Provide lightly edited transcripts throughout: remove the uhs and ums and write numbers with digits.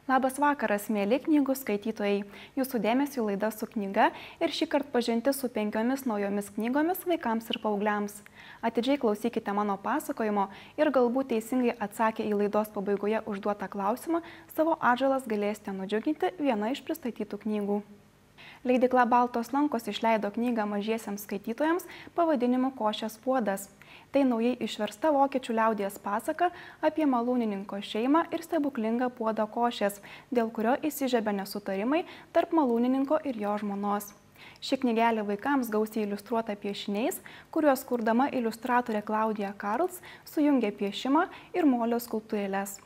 Labas vakaras, mėly knygų skaitytojai. Jūsų dėmesio laida Su knyga ir šį kartą pažinti su 5 naujomis knygomis vaikams ir paaugliams. Atidžiai klausykite mano pasakojimo ir galbūt teisingai atsakę į laidos pabaigoje užduotą klausimą, savo atžalas galėsite nudžiuginti viena iš pristatytų knygų. Leidykla Baltos lankos išleido knygą mažiesiems skaitytojams pavadinimu Košės puodas. Tai naujai išversta vokiečių liaudies pasaka apie malūnininko šeimą ir stebuklingą puodą košės, dėl kurio įsižiebė nesutarimai tarp malūnininko ir jo žmonos. Ši knygelė vaikams gausiai iliustruota piešiniais, kuriuos kurdama iliustratorė Klaudija Karls sujungė piešimą ir molio skulptūrėles.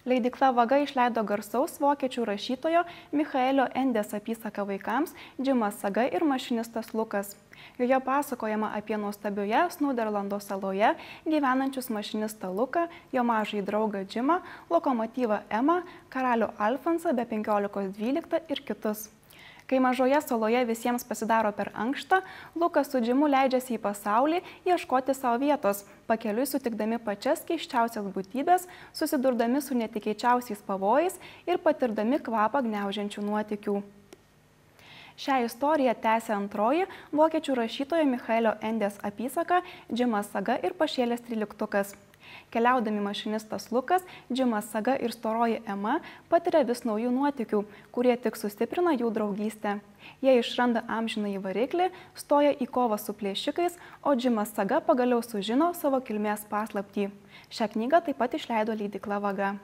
Leidykla Vaga išleido garsaus vokiečių rašytojo Michaelio Endės apysaką vaikams Džimas Saga ir mašinistas Lukas. Joje pasakojama apie nuostabioje Snauderlando saloje gyvenančius mašinistą Luką, jo mažąjį draugą Džimą, lokomotyvą Emą, karalių Alfonsą be 1512 ir kitus. Kai mažoje saloje visiems pasidaro per ankšta, Lukas su Džimu leidžiasi į pasaulį ieškoti savo vietos, pakeliui sutikdami pačias keisčiausias būtybės, susidurdami su netikėčiausiais pavojais ir patirdami kvapą gniaužiančių nuotykių. Šią istoriją tęsia antroji vokiečių rašytojo Michaelio Endės apysaka Džimas Saga ir pašėlęs tryliktukas. Keliaudami mašinistas Lukas, Džimas Saga ir storoji Ema patiria vis naujų nuotykių, kurie tik sustiprina jų draugystę. Jie išranda amžinąjį variklį, stoja į kovą su plėšikais, o Džimas Saga pagaliau sužino savo kilmės paslaptį. Šią knygą taip pat išleido leidykla Vaga.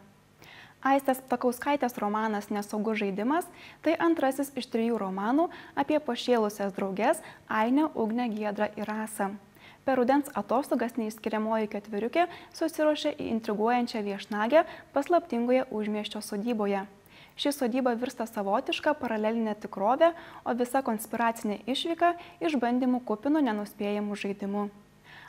Aistės Ptakauskaitės romanas Nesaugus žaidimas – tai antrasis iš 3 romanų apie pašėlusias drauges Ainę, Ugnę, Giedrą ir Rasą. Per rudens atostogas neišskiriamoji ketveriukė susiruošė į intriguojančią viešnagę paslaptingoje užmiesčio sodyboje. Ši sodyba virsta savotiška paralelinė tikrovė, o visa konspiracinė išvyka išbandymų kupinų nenuspėjamų žaidimų.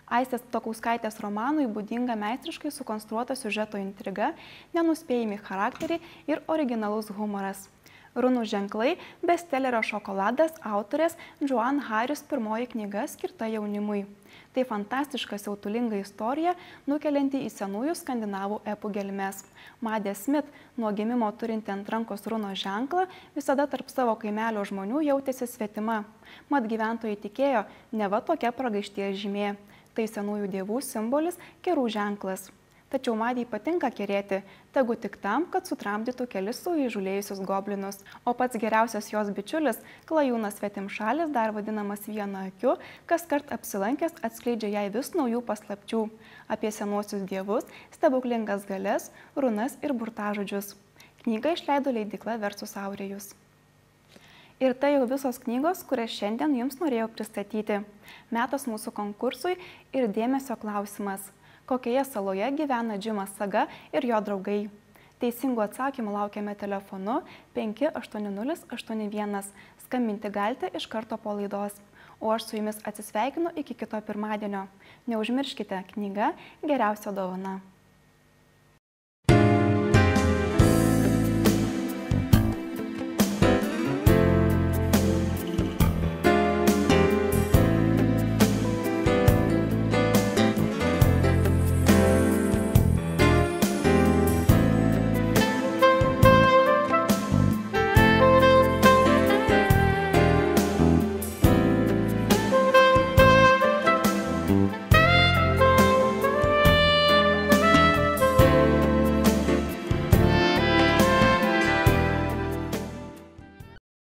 Aistės Ptakauskaitės romanui būdinga meistriškai sukonstruota siužeto intriga, nenuspėjami charakteriai ir originalus humoras. Runų ženklai – bestsellerio Šokoladas autorės Joan Harris pirmoji knyga skirta jaunimui. Tai fantastiška siautulinga istorija, nukelianti į senųjų skandinavų epų gelmes. Madė Smith, nuo gimimo turinti ant rankos runo ženklą, visada tarp savo kaimelio žmonių jautėsi svetima. Mat gyventojai tikėjo, neva tokia pragaišties žymė. Tai senųjų dievų simbolis, kerų ženklas. Tačiau Madei patinka kerėti, tegu tik tam, kad sutramdytų kelis su įžulėjusius goblinus. O pats geriausias jos bičiulis, klajūnas svetimšalis, dar vadinamas vienu akiu, kaskart apsilankęs atskleidžia jai vis naujų paslapčių apie senuosius dievus, stebuklingas galias, runas ir burtažodžius. Knygą išleido leidykla Versus Aurėjus. Ir tai jau visos knygos, kurias šiandien jums norėjau pristatyti. Metas mūsų konkursui ir dėmesio klausimas. Kokioje saloje gyvena Džimas Saga ir jo draugai? Teisingų atsakymų laukiame telefonu 58081. Skambinti galite iš karto po laidos. O aš su jumis atsisveikinu iki kito pirmadienio. Neužmirškite, knyga geriausia dovana.